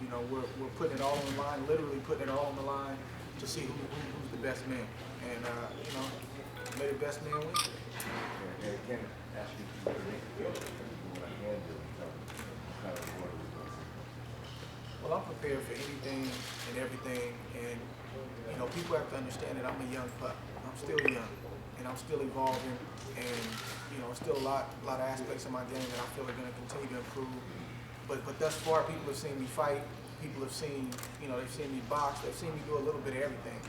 you know, we're putting it all on the line, literally putting it all on the line to see who's the best man. And, you know, may the best man win. Yeah, can I ask you to make what I can do in terms of kind of what we're doing? Well, I'm prepared for anything and everything, and you know, people have to understand that I'm a young pup. I'm still young, and I'm still evolving, and you know, still a lot of aspects of my game that I feel are going to continue to improve. But thus far, people have seen me fight. People have seen, you know, they've seen me box. They've seen me do a little bit of everything,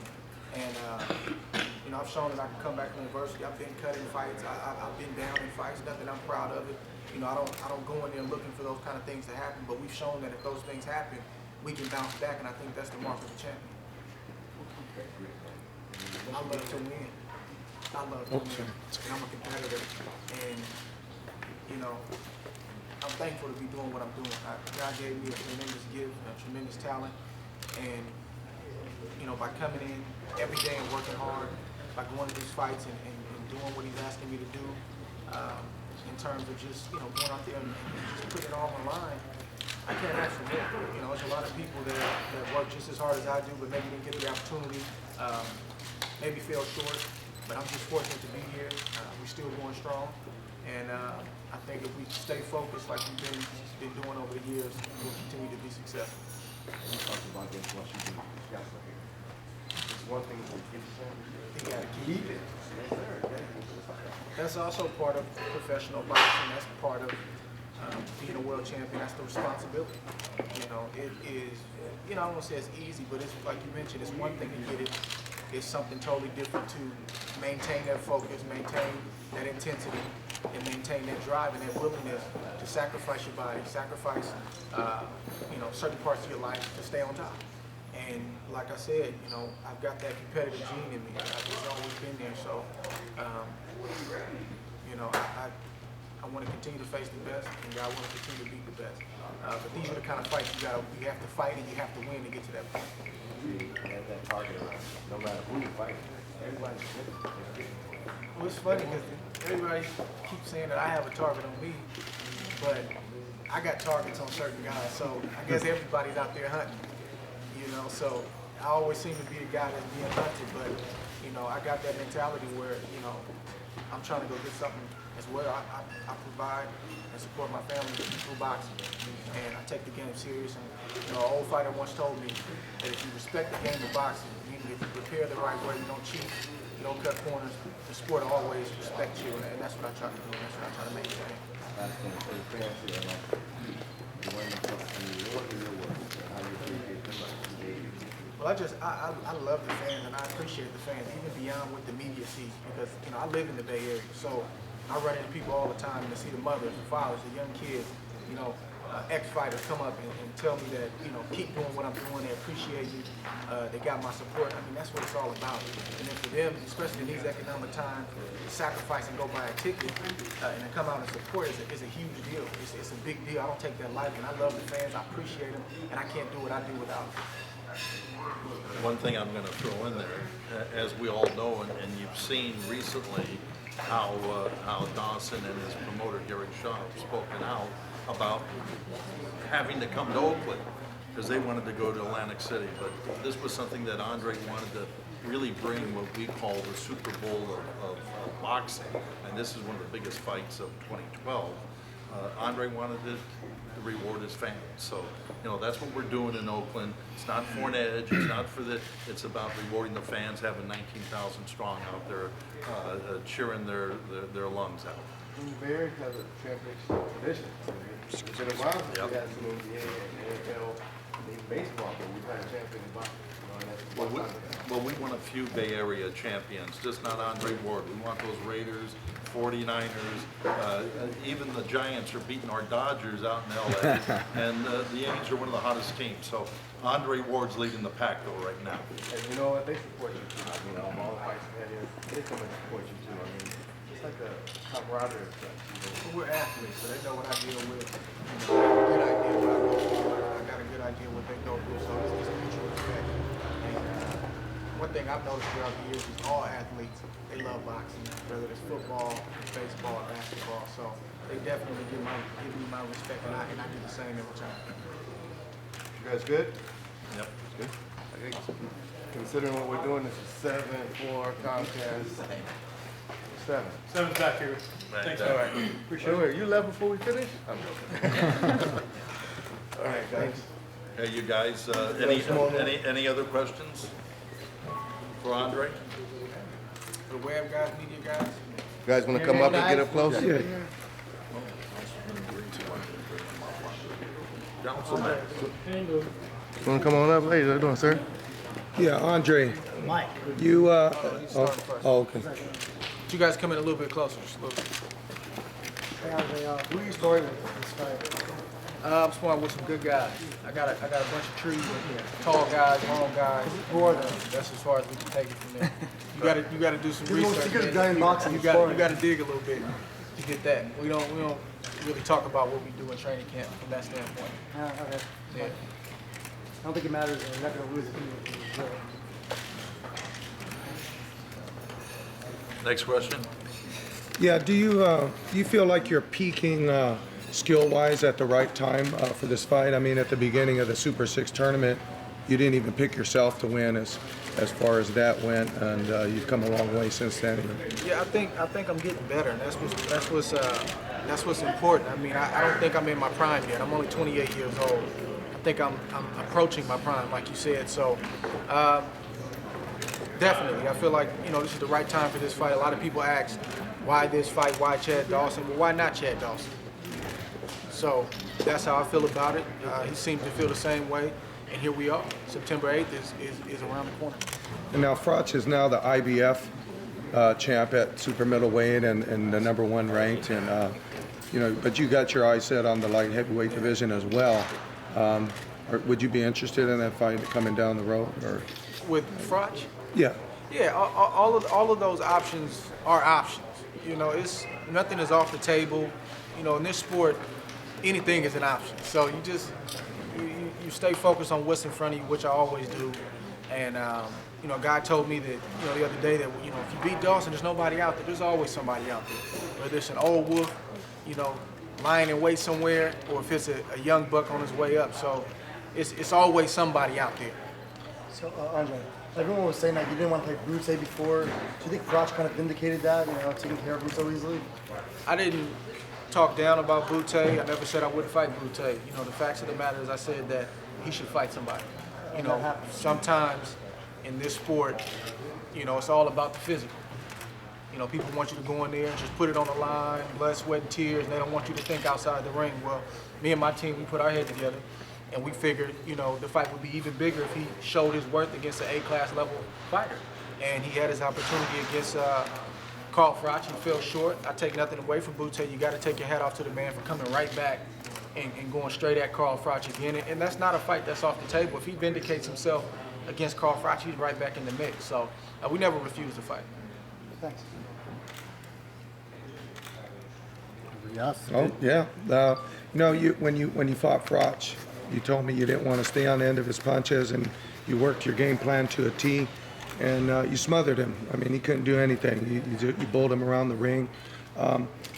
and you know, I've shown that I can come back from adversity. I've been cut in fights. I've been down in fights. Nothing I'm proud of it. You know, I don't go in there looking for those kind of things to happen, but we've shown that if those things happen, we can bounce back, and I think that's the mark of a champion. I love to win. I love to win, and I'm a competitor, and you know, I'm thankful to be doing what I'm doing. God gave me a tremendous gift, a tremendous talent, and you know, by coming in every day and working hard, by going to these fights and doing what he's asking me to do, in terms of just, you know, going out there and just putting it all on the line, I can't ask for more. You know, there's a lot of people that work just as hard as I do, but maybe didn't get the opportunity, maybe fell short, but I'm just fortunate to be here. We're still going strong, and I think if we stay focused like we've been doing over the years, we'll continue to be successful. You talked about this once you do Scottsdale here. It's one thing to get the championship. You gotta keep it. Yes, sir. That's also part of professional boxing. That's part of being a world champion. That's the responsibility. You know, it is, you know, I don't want to say it's easy, but it's like you mentioned, it's one thing to get it. It's something totally different to maintain that focus, maintain that intensity, and maintain that drive and that willingness to sacrifice your body, sacrifice, you know, certain parts of your life to stay on top. And like I said, you know, I've got that competitive gene in me. It's always been there. So, you know, I want to continue to face the best, and I want to continue to beat the best. But these are the kind of fights you have to fight and you have to win to get to that point. You have that target around, no matter who you fight, everybody's different. Well, it's funny because everybody keeps saying that I have a target on me, but I got targets on certain guys. So I guess everybody's out there hunting, you know. So I always seem to be a guy that's being hunted, but you know, I got that mentality where, you know, I'm trying to go get something as well. I provide and support my family through boxing, and I take the game serious. And you know, an old fighter once told me that if you respect the game of boxing, meaning if you prepare the right way, you don't cheat, you don't cut corners, the sport will always respect you, and that's what I try to do. And that's what I try to maintain. Last thing, so the fans here, like, you want to talk to you, what are your words? How you appreciate them? Well, I love the fans, and I appreciate the fans, even beyond what the media sees, because, you know, I live in the Bay Area, so I run into people all the time and see the mothers, the fathers, the young kids, you know, ex-fighters come up and tell me that, you know, keep doing what I'm doing, they appreciate you, they got my support. I mean, that's what it's all about. And then for them, especially in these economic times, to sacrifice and go buy a ticket and to come out and support is a huge deal. It's a big deal. I don't take that lightly, and I love the fans, I appreciate them, and I can't do what I do without them. One thing I'm going to throw in there, as we all know, and you've seen recently how Dawson and his promoter Gary Shaw have spoken out about having to come to Oakland because they wanted to go to Atlantic City. But this was something that Andre wanted to really bring what we call the Super Bowl of boxing, and this is one of the biggest fights of 2012. Andre wanted to reward his fans, so you know that's what we're doing in Oakland. It's not for an edge. It's not for the. It's about rewarding the fans, having 19,000 strong out there cheering their lungs out. Barry has a championship tradition. It's been a while since we had some NBA and NFL and baseball, but we've had a champion in boxing. Well, we want a few Bay Area champions, just not Andre Ward. We want those Raiders, 49ers, even the Giants are beating our Dodgers out in LA, and the Yankees are one of the hottest teams. So Andre Ward's leading the pack though right now. And you know what? They support you too. I mean, all the fights we had here, they come and support you too. I mean, it's like a camaraderie. Well, we're athletes, so they know what I deal with. You know, I have a good idea what I go through. I got a good idea what they go through, so it's mutual respect. And one thing I've noticed throughout the years is all athletes, they love boxing, whether it's football, baseball, or basketball. So they definitely give me my respect, and I do the same every time. You guys good? Yep. Good. I think considering what we're doing, this is 7-4 Comcast. 7. 7's back here. Right. Thanks, All man. right. Appreciate it. Wait, you left before we finish? I'm joking. All right, thanks. Hey, you guys, any other questions for Andre? The web guys, media guys. You guys want to come up and get up close? Yeah. Councilman. Want to come on up? Hey, how you doing, sir? Yeah, Andre. Mike. You, He's starting first. okay. But you guys come in a little bit closer, just a little bit. Hey, Andre, who are you sparring with this fight? I'm sparring with some good guys. I got a bunch of trees, tall guys, long guys. Who are they? That's as far as we can take it from there. You gotta do some You're the most research. secret man. guy in boxing. You gotta dig a little bit to get that. We don't really talk about what we do in training camp from that standpoint. Okay. Yeah. I don't think it matters. You're not going to lose it. Next question. Yeah, do you feel like you're peaking skill-wise at the right time for this fight? I mean, at the beginning of the Super 6 tournament, you didn't even pick yourself to win as far as that went, and you've come a long way since then. Yeah, I think I'm getting better, and that's what's important. I mean, I don't think I'm in my prime yet. I'm only 28 years old. I think I'm approaching my prime, like you said. So, definitely, I feel like this is the right time for this fight. A lot of people ask, why this fight? Why Chad Dawson? Well, why not Chad Dawson? So that's how I feel about it. He seems to feel the same way, and here we are. September 8th is around the corner. And now Froch is now the IBF champ at super middleweight and the #1 ranked, and but you got your eyes set on the light heavyweight division as well. Would you be interested in that fight coming down the road, or? With Froch? Yeah. Yeah, all of those options are options. It's nothing is off the table. In this sport, anything is an option. So you just you stay focused on what's in front of you, which I always do. And a guy told me that the other day that if you beat Dawson, there's nobody out there. There's always somebody out there. Whether it's an old wolf, lying in wait somewhere, or if it's a young buck on his way up. So it's always somebody out there. So, Andre, everyone was saying that you didn't want to play Brute before. Do you think Froch kind of vindicated that, taking care of him so easily? I didn't talk down about Brute. I never said I wouldn't fight Brute. The facts of the matter is I said that he should fight somebody. Sometimes in this sport, it's all about the physical. People want you to go in there and just put it on the line, blood, sweat, and tears, and they don't want you to think outside the ring. Well, me and my team, we put our head together, and we figured, the fight would be even bigger if he showed his worth against an A-class level fighter. And he had his opportunity against Carl Froch. He fell short. I take nothing away from Brute. You got to take your hat off to the man for coming right back and going straight at Carl Froch again. And that's not a fight that's off the table. If he vindicates himself against Carl Froch, he's right back in the mix. So we never refuse to fight. Thanks. Oh yeah. When you fought Froch, you told me you didn't want to stay on the end of his punches, and you worked your game plan to a T, and you smothered him. I mean, he couldn't do anything. You bowled him around the ring.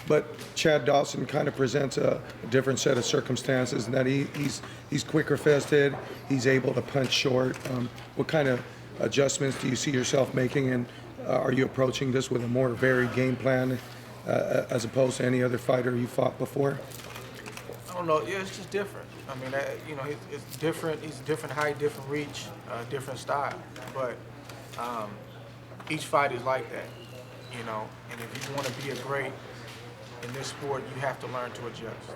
But Chad Dawson kind of presents a different set of circumstances in that he's quicker fisted. He's able to punch short. What kind of adjustments do you see yourself making, and are you approaching this with a more varied game plan as opposed to any other fighter you fought before? I don't know. Yeah, it's just different. I mean, it's different. He's different height, different reach, different style. But each fight is like that, And if you want to be a great in this sport, you have to learn to adjust.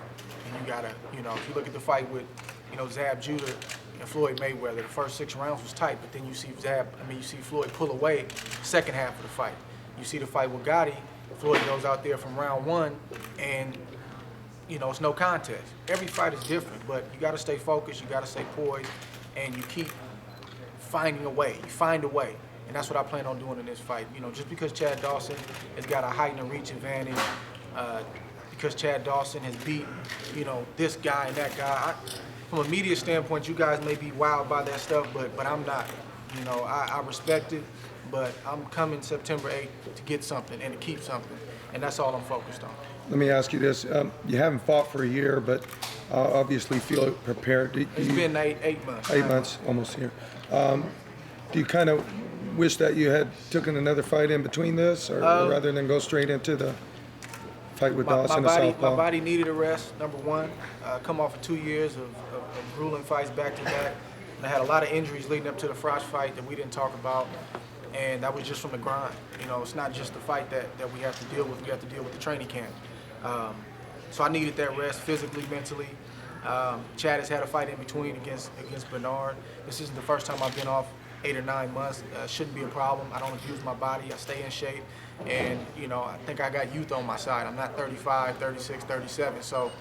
And you gotta, if you look at the fight with, Zab Judah and Floyd Mayweather, the first 6 rounds was tight, but then you see you see Floyd pull away second half of the fight. You see the fight with Gotti, Floyd goes out there from round 1, and it's no contest. Every fight is different, but you got to stay focused, you got to stay poised, and you keep finding a way. You find a way, and that's what I plan on doing in this fight. Just because Chad Dawson has got a height and a reach advantage, because Chad Dawson has beat, this guy and that guy. From a media standpoint, you guys may be wowed by that stuff, but I'm not. I respect it, but I'm coming September 8th to get something and to keep something, and that's all I'm focused on. Let me ask you this. You haven't fought for a year, but obviously feel prepared. It's been 8 months. 8 months, almost here. Do you kind of wish that you had taken another fight in between this, or rather than go straight into the fight with Dawson and Southpaw? My body needed a rest, number one. Come off of 2 years of grueling fights back to back. I had a lot of injuries leading up to the Froch fight that we didn't talk about, and that was just from the grind. You know, it's not just the fight that we have to deal with. We have to deal with the training camp. So I needed that rest physically, mentally. Chad has had a fight in between against Bernard. This isn't the first time I've been off 8 or 9 months. Shouldn't be a problem. I don't abuse my body. I stay in shape. And, you know, I think I got youth on my side. I'm not 35, 36, 37. So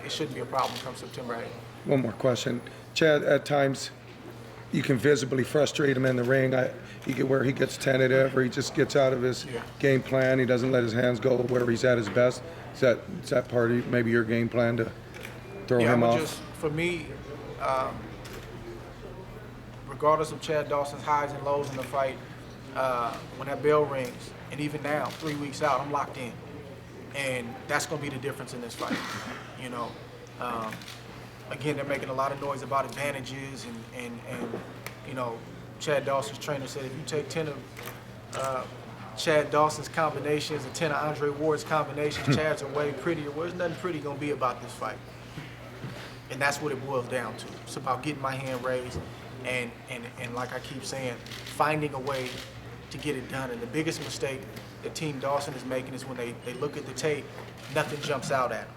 it shouldn't be a problem come September 8th. One more question. Chad, at times you can visibly frustrate him in the ring. He get where he gets tentative, or he just gets out of his game plan. He doesn't let his hands go where he's at his best. Is that part of maybe your game plan to throw him off? For me, regardless of Chad Dawson's highs and lows in the fight, when that bell rings, and even now, 3 weeks out, I'm locked in. And that's going to be the difference in this fight. You know, again, they're making a lot of noise about advantages, and you know, Chad Dawson's trainer said if you take 10 of Chad Dawson's combinations and 10 of Andre Ward's combinations, Chad's are way prettier. Well, there's nothing pretty going to be about this fight. And that's what it boils down to. It's about getting my hand raised and like I keep saying, finding a way to get it done. And the biggest mistake that Team Dawson is making is when they look at the tape, nothing jumps out at them.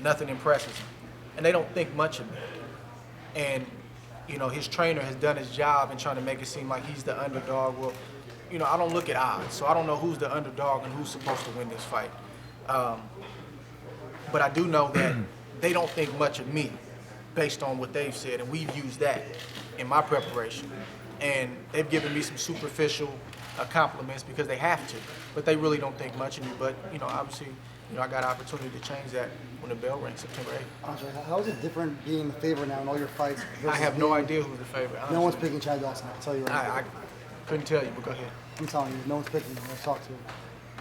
Nothing impresses them. And they don't think much of it. And, you know, his trainer has done his job in trying to make it seem like he's the underdog. Well, you know, I don't look at odds, so I don't know who's the underdog and who's supposed to win this fight. But I do know that they don't think much of me based on what they've said, and we've used that in my preparation. And they've given me some superficial compliments because they have to, but they really don't think much of me. But, you know, obviously, you know, I got an opportunity to change that when the bell rings September 8th. Andre, how is it different being the favorite now in all your fights? I have no idea who's the favorite. Honestly. No one's picking Chad Dawson, I'll tell you right now. I couldn't tell you, but go ahead. I'm telling you, no one's picking him. I've talked to him.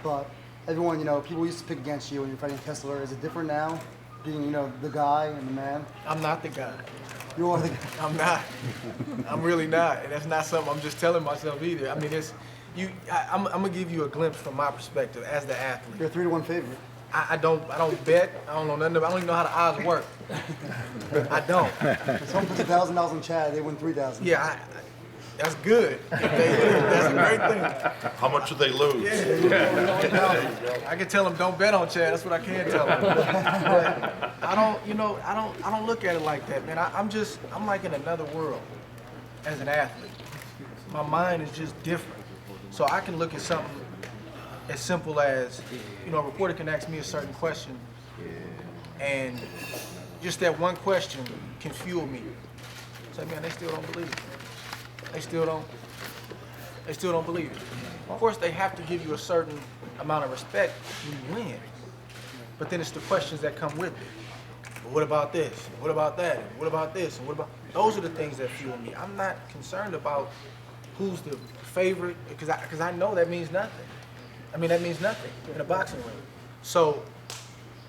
But everyone, you know, people used to pick against you when you're fighting Kessler. Is it different now, being, you know, the guy and the man? I'm not the guy. You are the guy. I'm not. I'm really not. And that's not something I'm just telling myself either. I mean, I'm gonna give you a glimpse from my perspective as the athlete. You're a 3-1 favorite. I don't bet. I don't know nothing about. I don't even know how the odds work. I don't. Someone puts $1,000 on Chad, they win $3,000. Yeah, that's good. That's a great thing. How much do they lose? Yeah. I can tell them don't bet on Chad. That's what I can tell them. But I don't. You know, I don't look at it like that, man. I'm like in another world as an athlete. My mind is just different. So I can look at something as simple as, you know, a reporter can ask me a certain question, and just that one question can fuel me. Say, man, they still don't believe it. They still don't believe it. Of course, they have to give you a certain amount of respect when you win. But then it's the questions that come with it. But what about this? What about that? What about this? And what about... Those are the things that fuel me. I'm not concerned about who's the favorite, because I know that means nothing. I mean, that means nothing in a boxing ring. So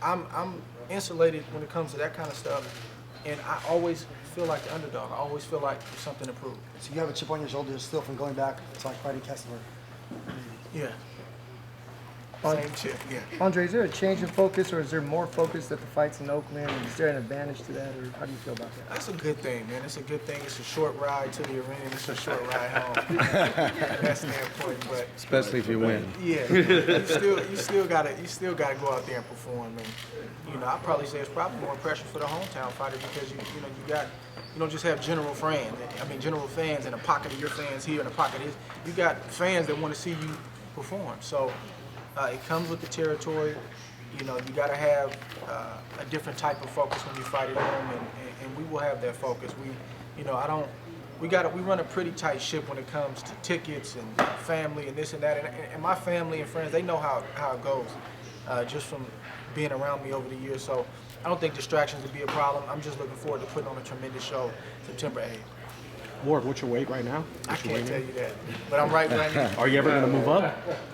I'm insulated when it comes to that kind of stuff, and I always feel like the underdog. I always feel like there's something to prove. So you have a chip on your shoulder still from going back to like fighting Kessler. Yeah. Same chip, yeah. Andre, is there a change in focus, or is there more focus at the fights in Oakland? Is there an advantage to that, or how do you feel about that? That's a good thing, man. It's a good thing. It's a short ride to the arena. It's a short ride home. From that standpoint, but Especially if you win. yeah, you still gotta go out there and perform. And you know, I probably say it's probably more pressure for the hometown fighter because you don't just have general fans in a pocket of your fans here and a pocket of his. You got fans that want to see you perform. So. It comes with the territory. You know, you got to have a different type of focus when you fight at home, and we will have that focus. We run a pretty tight ship when it comes to tickets and family and this and that. And my family and friends, they know how it goes, just from being around me over the years. So I don't think distractions would be a problem. I'm just looking forward to putting on a tremendous show September 8th. Ward, what's your weight right now? I What's your can't weight tell you that, but I'm right now. Are you ever going to move up?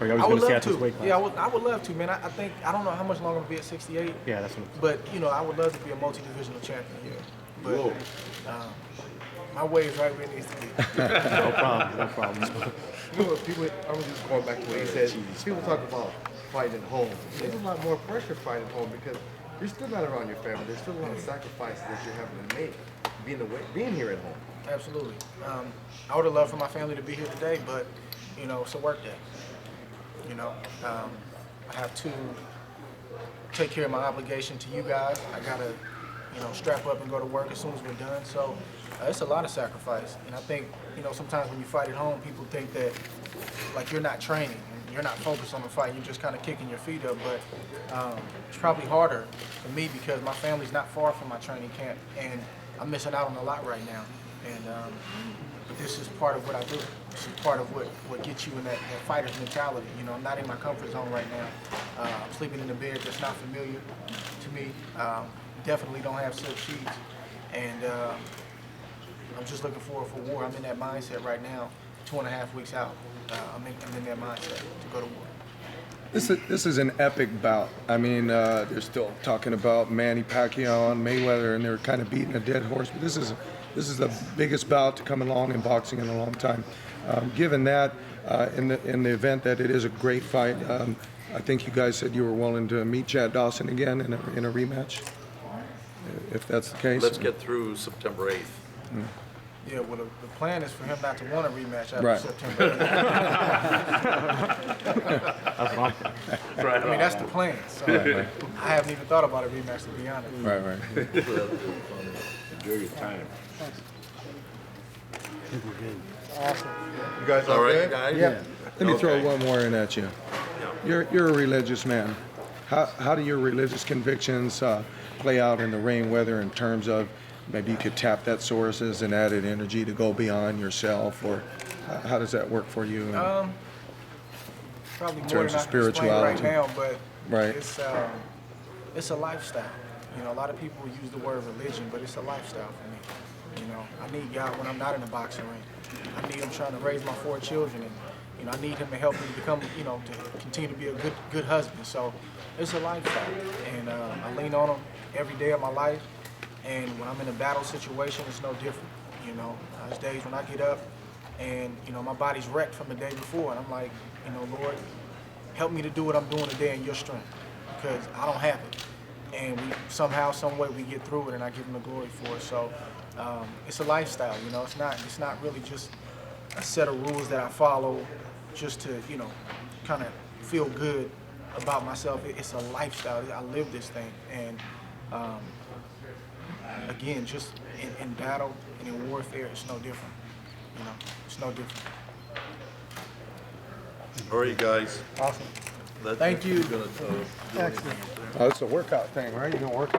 Or are you always I going would to stay love at this to. weight class? Yeah, I would love to, man. I think I don't know how much longer I'm gonna be at 68. Yeah, that's what But you know, I would love to be a multi-divisional champion here. But my weight is right where it needs to be. no problem. No problem. You know what, people, I was just going back to what he said. People talk about fighting at home. There's a lot more pressure fighting at home because you're still not around your family. There's still a lot of sacrifices that you're having to make being here at home. Absolutely. I would have loved for my family to be here today, but you know, it's a work day. You know, I have to take care of my obligation to you guys. I gotta, you know, strap up and go to work as soon as we're done. So it's a lot of sacrifice. And I think, you know, sometimes when you fight at home, people think that like you're not training and you're not focused on the fight. You're just kind of kicking your feet up. But it's probably harder for me because my family's not far from my training camp, and I'm missing out on a lot right now. And but this is part of what I do. This is part of what gets you in that fighter's mentality. You know, I'm not in my comfort zone right now. I'm sleeping in a bed that's not familiar to me. Definitely don't have silk sheets. And I'm just looking forward for war. I'm in that mindset right now, 2.5 weeks out. I'm in that mindset to go to war. This is an epic bout. I mean, they're still talking about Manny Pacquiao and Mayweather, and they're kind of beating a dead horse. But this is the biggest bout to come along in boxing in a long time. Given that, in the event that it is a great fight, I think you guys said you were willing to meet Chad Dawson again in a rematch. If that's the case. Let's get through September 8th. Yeah, well, the plan is for him not to want a rematch after Right. September 8th. That's fine. I mean, that's the plan. So Right. I haven't even thought about a rematch, to be honest. Right. Enjoy your time. Awesome. You guys All all right, good? guys? Yeah. Let me throw Okay. one more in at you. You're a religious man. How do your religious convictions play out in the ring, whether in terms of maybe you could tap that source as an added energy to go beyond yourself, or how does that work for you? Probably more terms than of I can explain right spirituality. now, but Right. it's a lifestyle. You know, a lot of people use the word religion, but it's a lifestyle for me. You know, I need God when I'm not in the boxing ring. I need Him trying to raise my 4 children, and you know, I need Him to help me become, you know, to continue to be a good husband. So it's a lifestyle, and I lean on Him every day of my life. And when I'm in a battle situation, it's no different. You know, there's days when I get up and, you know, my body's wrecked from the day before. And I'm like, you know, Lord, help me to do what I'm doing today in your strength, because I don't have it. And we somehow, some way we get through it, and I give Him the glory for it. So it's a lifestyle, you know. It's not really just a set of rules that I follow just to, you know, kind of feel good about myself. It's a lifestyle. I live this thing. And again, just in battle and in warfare, it's no different. You know, it's no different. All right, guys. Awesome. That's Thank you. Gonna, do Excellent. Oh, it's a workout thing, right? You don't work